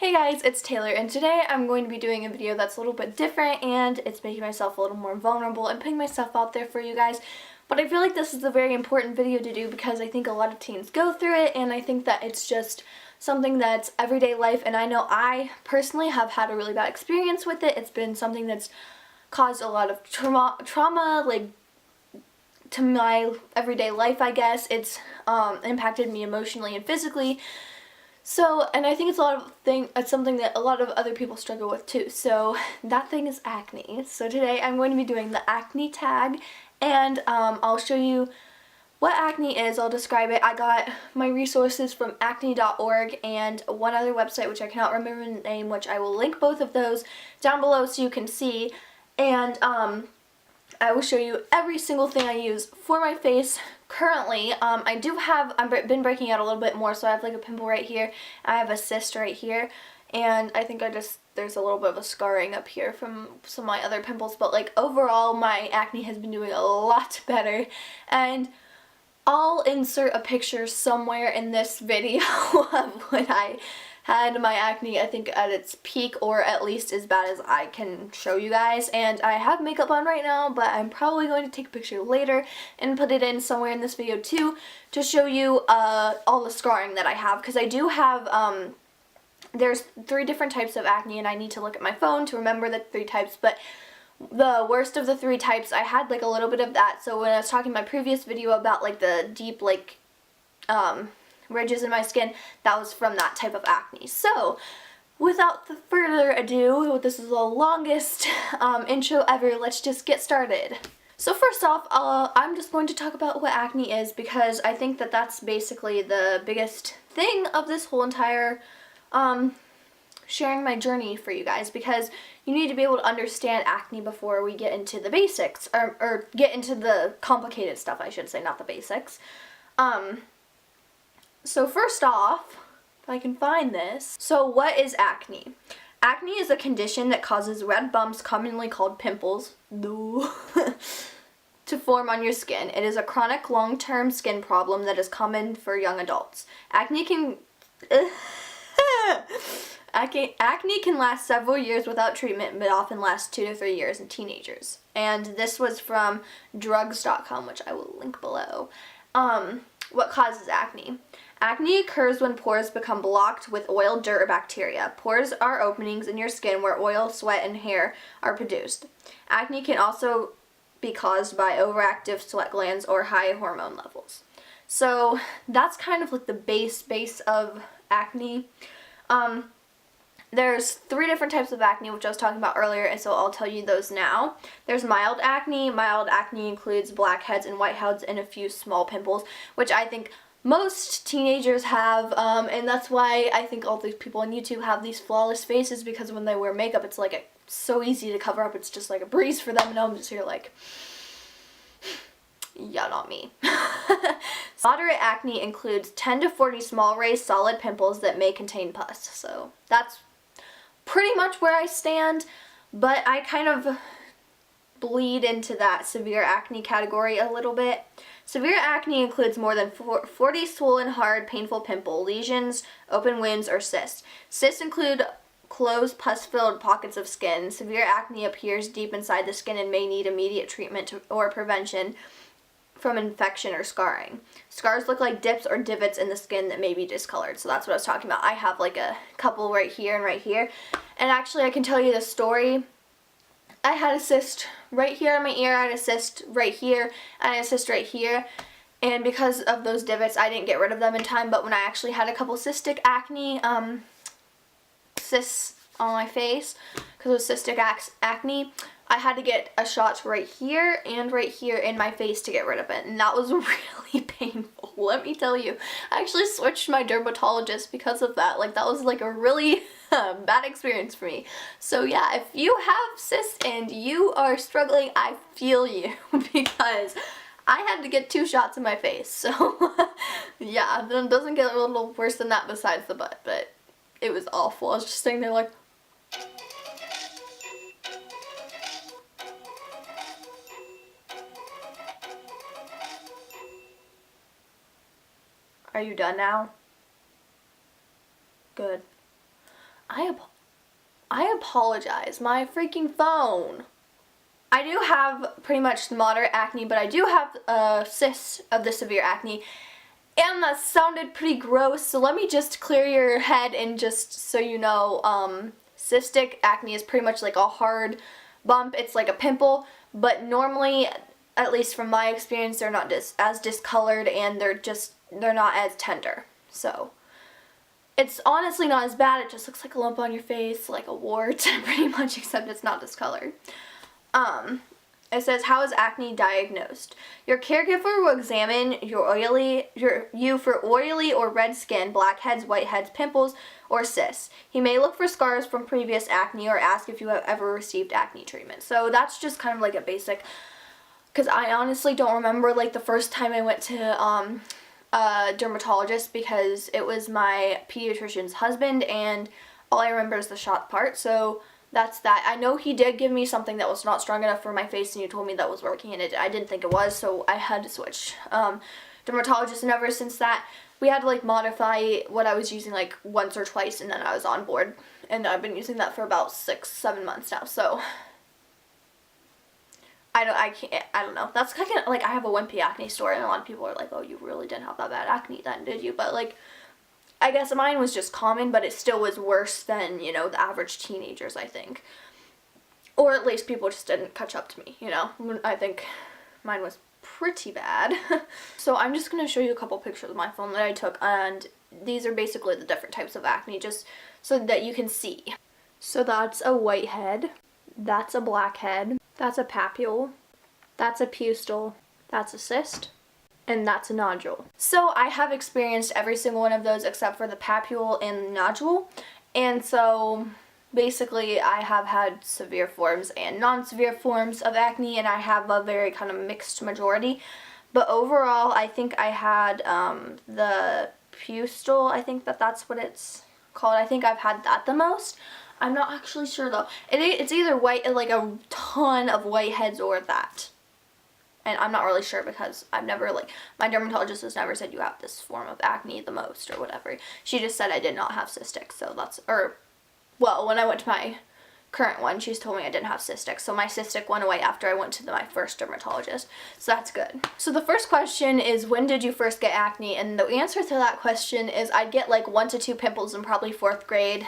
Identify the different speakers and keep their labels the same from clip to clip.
Speaker 1: Hey guys, it's Taylor, and today I'm going to be doing a video that's a little bit different, and it's making myself a little more vulnerable and putting myself out there for you guys. But I feel like this is a very important video to do because I think a lot of teens go through it, and I think that it's just something that's everyday life, and I know I personally have had a really bad experience with it. It's been something that's caused a lot of trauma like to my everyday life, I guess. It's impacted me emotionally and physically. So, and I think it's something that a lot of other people struggle with too. So that thing is acne. So today I'm going to be doing the acne tag, and I'll show you what acne is. I'll describe it. I got my resources from acne.org and one other website which I cannot remember the name, which I will link both of those down below so you can see. And I will show you every single thing I use for my face currently. I've been breaking out a little bit more, so I have like a pimple right here. I have a cyst right here, and I think there's a little bit of a scarring up here from some of my other pimples, but like overall my acne has been doing a lot better. And I'll insert a picture somewhere in this video of when I had my acne, I think at its peak, or at least as bad as I can show you guys. And I have makeup on right now, but I'm probably going to take a picture later and put it in somewhere in this video too to show you all the scarring that I have, because I do have there's 3 different types of acne, and I need to look at my phone to remember the 3 types, but the worst of the 3 types, I had like a little bit of that. So when I was talking in my previous video about like the deep like ridges in my skin, that was from that type of acne. So without further ado, this is the longest intro ever. Let's just get started. So first off, I'm just going to talk about what acne is, because I think that that's basically the biggest thing of this whole entire sharing my journey for you guys, because you need to be able to understand acne before we get into the basics, or get into the complicated stuff, I should say, not the basics. So first off, if I can find this. So what is acne? Acne is a condition that causes red bumps, commonly called pimples, to form on your skin. It is a chronic long-term skin problem that is common for young adults. Acne can last several years without treatment, but often lasts 2 to 3 years in teenagers. And this was from drugs.com, which I will link below. What causes acne? Acne occurs when pores become blocked with oil, dirt, or bacteria. Pores are openings in your skin where oil, sweat, and hair are produced. Acne can also be caused by overactive sweat glands or high hormone levels. So that's kind of like the base of acne. There's 3 different types of acne, which I was talking about earlier, and so I'll tell you those now. There's mild acne. Mild acne includes blackheads and whiteheads and a few small pimples, which I think most teenagers have, and that's why I think all these people on YouTube have these flawless faces, because when they wear makeup, it's like so easy to cover up. It's just like a breeze for them, and I'm just here like, yeah, not me. Moderate acne includes 10 to 40 small raised solid pimples that may contain pus. So that's pretty much where I stand, but I kind of bleed into that severe acne category a little bit. Severe acne includes more than 40 swollen, hard, painful pimple lesions, open wounds, or cysts. Cysts include closed, pus-filled pockets of skin. Severe acne appears deep inside the skin and may need immediate treatment or prevention from infection or scarring. Scars look like dips or divots in the skin that may be discolored. So that's what I was talking about. I have like a couple right here and right here. And actually I can tell you the story. I had a cyst right here on my ear, I had a cyst right here, and I had a cyst right here. And because of those divots, I didn't get rid of them in time. But when I actually had a couple cystic acne, cysts on my face, because of cystic acne, I had to get a shot right here and right here in my face to get rid of it, and that was really painful, let me tell you. I actually switched my dermatologist because of that. Like, that was like a really bad experience for me. So yeah, if you have cysts and you are struggling, I feel you, because I had to get 2 shots in my face. So yeah, it doesn't get a little worse than that besides the butt, but it was awful. I was just sitting there like, are you done now? Good. I apologize. My freaking phone. I do have pretty much moderate acne, but I do have cysts of the severe acne. And that sounded pretty gross, so let me just clear your head and just so you know, cystic acne is pretty much like a hard bump. It's like a pimple, but normally, at least from my experience, they're not as discolored and they're not as tender. So it's honestly not as bad. It just looks like a lump on your face, like a wart, pretty much, except it's not discolored. It says, how is acne diagnosed? Your caregiver will examine you for oily or red skin, blackheads, whiteheads, pimples, or cysts. He may look for scars from previous acne or ask if you have ever received acne treatment. So that's just kind of like a basic, because I honestly don't remember like the first time I went to a dermatologist, because it was my pediatrician's husband and all I remember is the shot part. So that's that. I know he did give me something that was not strong enough for my face and he told me that was working, and I didn't think it was, so I had to switch dermatologist, and ever since that we had to like modify what I was using like once or twice, and then I was on board, and I've been using that for about 6-7 months now. So I don't know. That's kind of like, I have a wimpy acne story, and a lot of people are like, oh, you really didn't have that bad acne then, did you? But like, I guess mine was just common, but it still was worse than, you know, the average teenagers, I think. Or at least people just didn't catch up to me, you know. I think mine was pretty bad. So I'm just going to show you a couple pictures of my phone that I took, and these are basically the different types of acne, just so that you can see. So that's a whitehead, that's a blackhead, that's a papule, that's a pustule, that's a cyst, and that's a nodule. So I have experienced every single one of those except for the papule and nodule, and so basically I have had severe forms and non-severe forms of acne, and I have a very kind of mixed majority. But overall, I think I had the pustule, I think that's what it's called. I think I've had that the most. I'm not actually sure though. It's either white, like a ton of whiteheads, or that. And I'm not really sure because I've never, like, my dermatologist has never said you have this form of acne the most or whatever. She just said I did not have cystic, so that's, or, well, when I went to my current one, she's told me I didn't have cystic. So my cystic went away after I went to my first dermatologist. So that's good. So the first question is, when did you first get acne? And the answer to that question is I'd get like 1 to 2 pimples in probably 4th grade.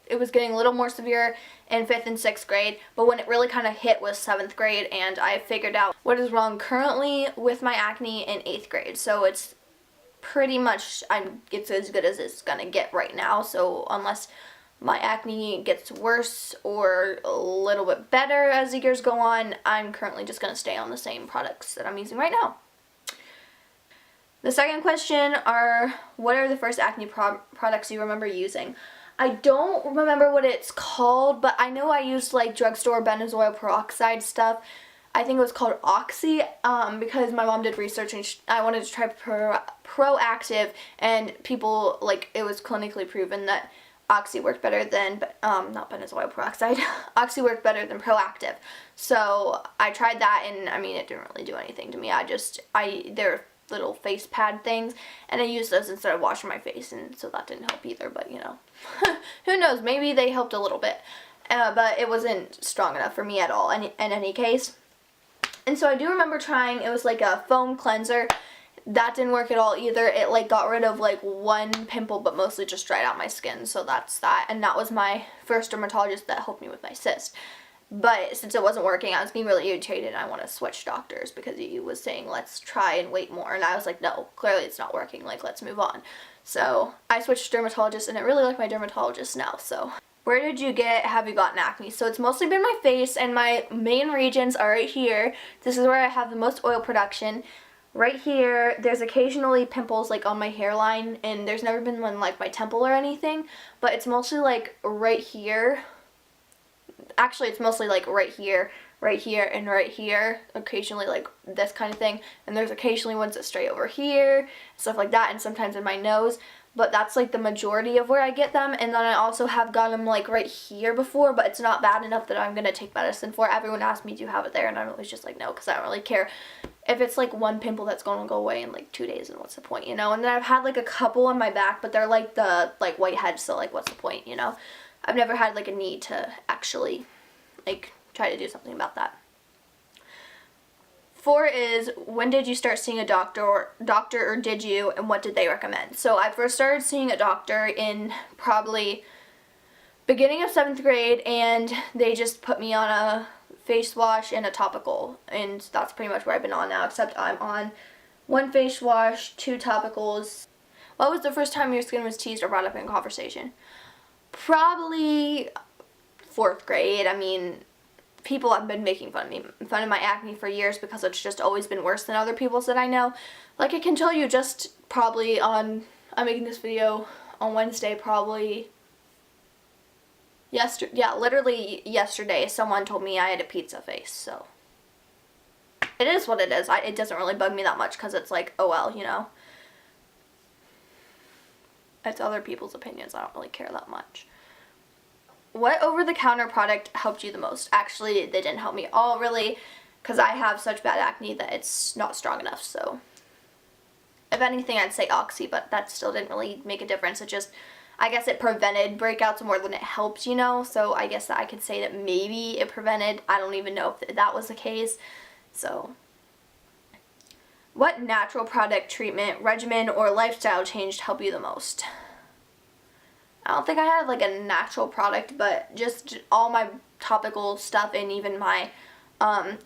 Speaker 1: It was getting a little more severe in 5th and 6th grade, but when it really kind of hit was 7th grade, and I figured out what is wrong currently with my acne in 8th grade. So it's pretty much, it's as good as it's gonna get right now. So unless my acne gets worse or a little bit better as the years go on, I'm currently just gonna stay on the same products that I'm using right now. The second question are, what are the first acne products you remember using? I don't remember what it's called, but I know I used like drugstore benzoyl peroxide stuff. I think it was called Oxy, because my mom did research and I wanted to try Proactive, and people, like, it was clinically proven that Oxy worked better than, not benzoyl peroxide, Oxy worked better than Proactive. So I tried that, and I mean, it didn't really do anything to me. They're little face pad things, and I used those instead of washing my face, and so that didn't help either, but you know, who knows, maybe they helped a little bit, but it wasn't strong enough for me at all in any case. And so I do remember trying, it was like a foam cleanser. That didn't work at all either. It like got rid of like 1 pimple, but mostly just dried out my skin, so that's that. And that was my first dermatologist that helped me with my cyst. But since it wasn't working, I was getting really irritated, and I want to switch doctors because he was saying, let's try and wait more. And I was like, no, clearly it's not working. Like, let's move on. So I switched dermatologists, and I really like my dermatologist now. So where have you gotten acne? So it's mostly been my face, and my main regions are right here. This is where I have the most oil production. Right here, there's occasionally pimples like on my hairline, and there's never been one like my temple or anything, but it's mostly like right here. Actually, it's mostly like right here, and right here, occasionally like this kind of thing, and there's occasionally ones that stray over here, stuff like that, and sometimes in my nose, but that's like the majority of where I get them. And then I also have got them like right here before, but it's not bad enough that I'm going to take medicine for it. Everyone asked me, do you have it there? And I'm always just like, no, because I don't really care. if it's like one pimple that's going to go away in like 2 days, and what's the point, you know? And then I've had like a couple on my back, but they're like the like whiteheads, so like what's the point, you know? I've never had like a need to actually like try to do something about that. 4 is, when did you start seeing a doctor or did you, and what did they recommend? So I first started seeing a doctor in probably beginning of 7th grade, and they just put me on a face wash and a topical, and that's pretty much what I've been on now, except I'm on 1 face wash, 2 topicals. What was the first time your skin was teased or brought up in conversation? Probably 4th grade. I mean, people have been making fun of my acne for years because it's just always been worse than other people's that I know. Like, I can tell you just probably on, I'm making this video on Wednesday, probably literally yesterday, someone told me I had a pizza face, so it is what it is. It doesn't really bug me that much because it's like, oh well, you know. It's other people's opinions. I don't really care that much. What over-the-counter product helped you the most? Actually, they didn't help me at all, really, because I have such bad acne that it's not strong enough, so if anything, I'd say Oxy, but that still didn't really make a difference. It just, I guess it prevented breakouts more than it helped, you know, so I guess that I could say that maybe it prevented. I don't even know if that was the case, so. What natural product, treatment, regimen, or lifestyle change helped you the most? I don't think I had like a natural product, but just all my topical stuff, and even my, I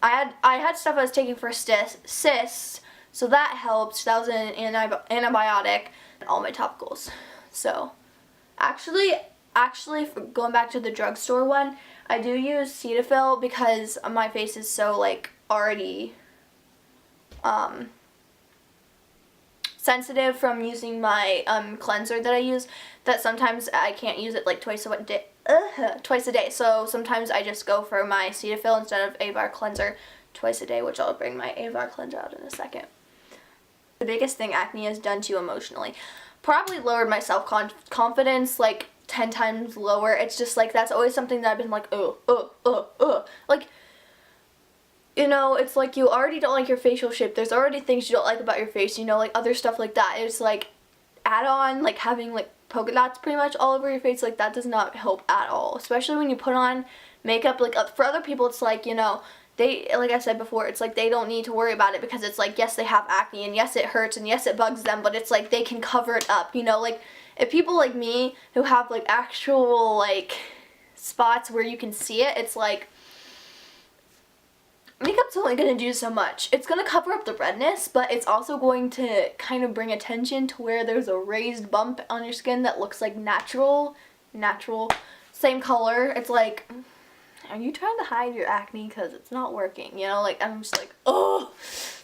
Speaker 1: had stuff I was taking for cysts, so that helped. That was an antibiotic, and all my topicals. So, actually, for going back to the drugstore one, I do use Cetaphil because my face is so like already, sensitive from using my cleanser that I use, that sometimes I can't use it like twice a day. So sometimes I just go for my Cetaphil instead of Avar cleanser twice a day, which I'll bring my Avar cleanser out in a second. The biggest thing acne has done to you emotionally? Probably lowered my self-confidence like 10 times lower. It's just like, that's always something that I've been like, like, you know, it's like you already don't like your facial shape. There's already things you don't like about your face, you know, like other stuff like that. It's like, add on, like having like polka dots pretty much all over your face, like that does not help at all. Especially when you put on makeup, like for other people it's like, you know, they, like I said before, it's like they don't need to worry about it because it's like, yes, they have acne, and yes, it hurts, and yes, it bugs them, but it's like they can cover it up, you know, like if people like me who have like actual like spots where you can see it, it's like, makeup's only going to do so much. It's going to cover up the redness, but it's also going to kind of bring attention to where there's a raised bump on your skin that looks like natural, same color. It's like, are you trying to hide your acne? Because it's not working, you know, like I'm just like, oh.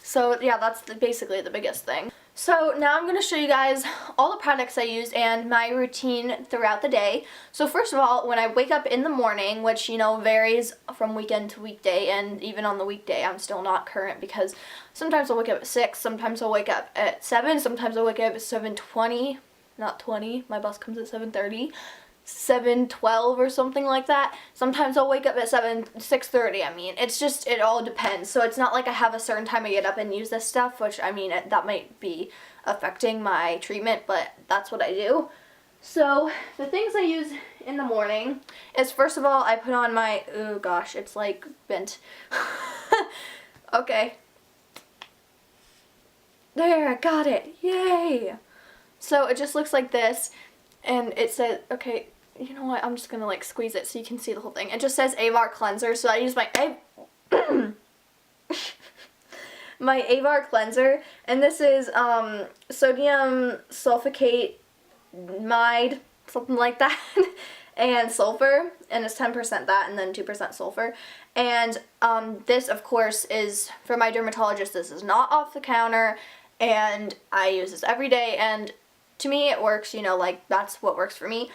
Speaker 1: So yeah, that's basically the biggest thing. So now I'm going to show you guys all the products I use and my routine throughout the day. So first of all, when I wake up in the morning, which, you know, varies from weekend to weekday, and even on the weekday I'm still not current because sometimes I'll wake up at 6, sometimes I'll wake up at 7, sometimes I'll wake up at 7:20, not 20, my bus comes at 7:30. 7:12 or something like that. Sometimes I'll wake up at 6:30. I mean, it's just, it all depends. So it's not like I have a certain time I get up and use this stuff, which I mean, that might be affecting my treatment, but that's what I do. So the things I use in the morning is, first of all, I put on my, oh gosh, it's like bent. Okay. There, I got it. Yay! So it just looks like this, and it says, okay, you know what, I'm just gonna like squeeze it so you can see the whole thing. It just says Avar cleanser, so I use my my Avar cleanser, and this is sodium sulfate, something like that, and sulfur, and it's 10% that and then 2% sulfur. And this, of course, is for my dermatologist. This is not off the counter, and I use this every day, and to me it works, you know, like that's what works for me.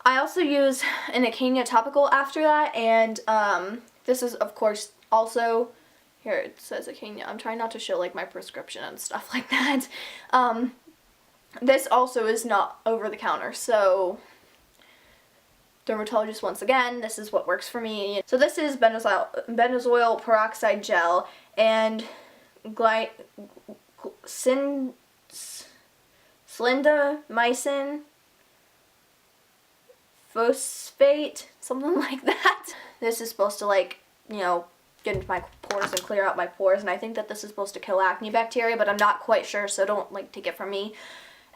Speaker 1: I also use an Acne topical after that, and this is, of course, also, here it says Acne. I'm trying not to show like my prescription and stuff like that. This also is not over the counter, so dermatologist, once again, this is what works for me. So this is benzoyl peroxide gel, and Slindomycin phosphate, something like that. This is supposed to, like, you know, get into my pores and clear out my pores, and I think that this is supposed to kill acne bacteria, but I'm not quite sure, so don't, like, take it from me.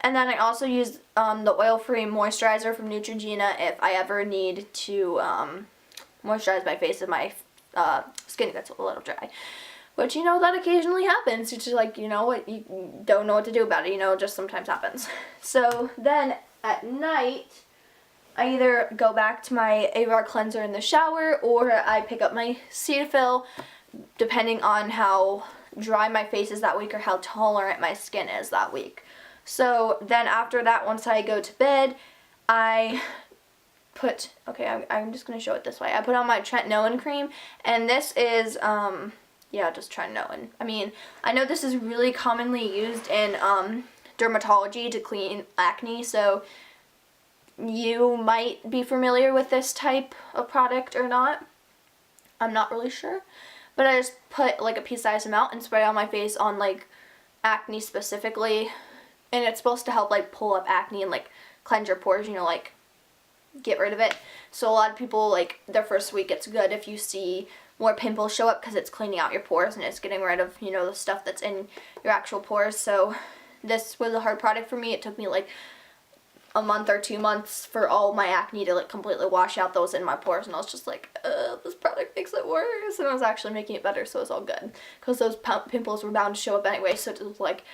Speaker 1: And then I also use the oil-free moisturizer from Neutrogena if I ever need to moisturize my face if my skin gets a little dry. Which, you know, that occasionally happens. It's just like, you know what, you don't know what to do about it, you know, it just sometimes happens. So then at night, I either go back to my Avar cleanser in the shower, or I pick up my Cetaphil, depending on how dry my face is that week or how tolerant my skin is that week. So then after that, once I go to bed, I put, okay, I'm just going to show it this way. I put on my tretinoin cream, and this is, yeah, just tretinoin. I mean, I know this is really commonly used in dermatology to clean acne, so you might be familiar with this type of product or not. I'm not really sure. But I just put like a pea-sized amount and spray it on my face on like acne specifically. And it's supposed to help like pull up acne and like cleanse your pores, you know, like get rid of it. So a lot of people, like, their first week it's good if you see more pimples show up because it's cleaning out your pores and it's getting rid of, you know, the stuff that's in your actual pores. So this was a hard product for me. It took me like a month or 2 months for all my acne to like completely wash out those in my pores, and I was just like, this product makes it worse, and I was actually making it better, so it's all good because those pimples were bound to show up anyway, so it was like,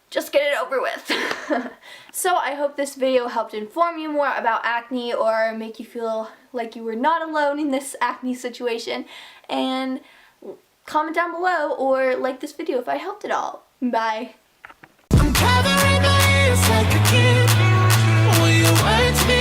Speaker 1: just get it over with. So I hope this video helped inform you more about acne or make you feel like you were not alone in this acne situation, and comment down below or like this video if I helped at all. Bye. I'm covering my ears like a kid. Will you wait to be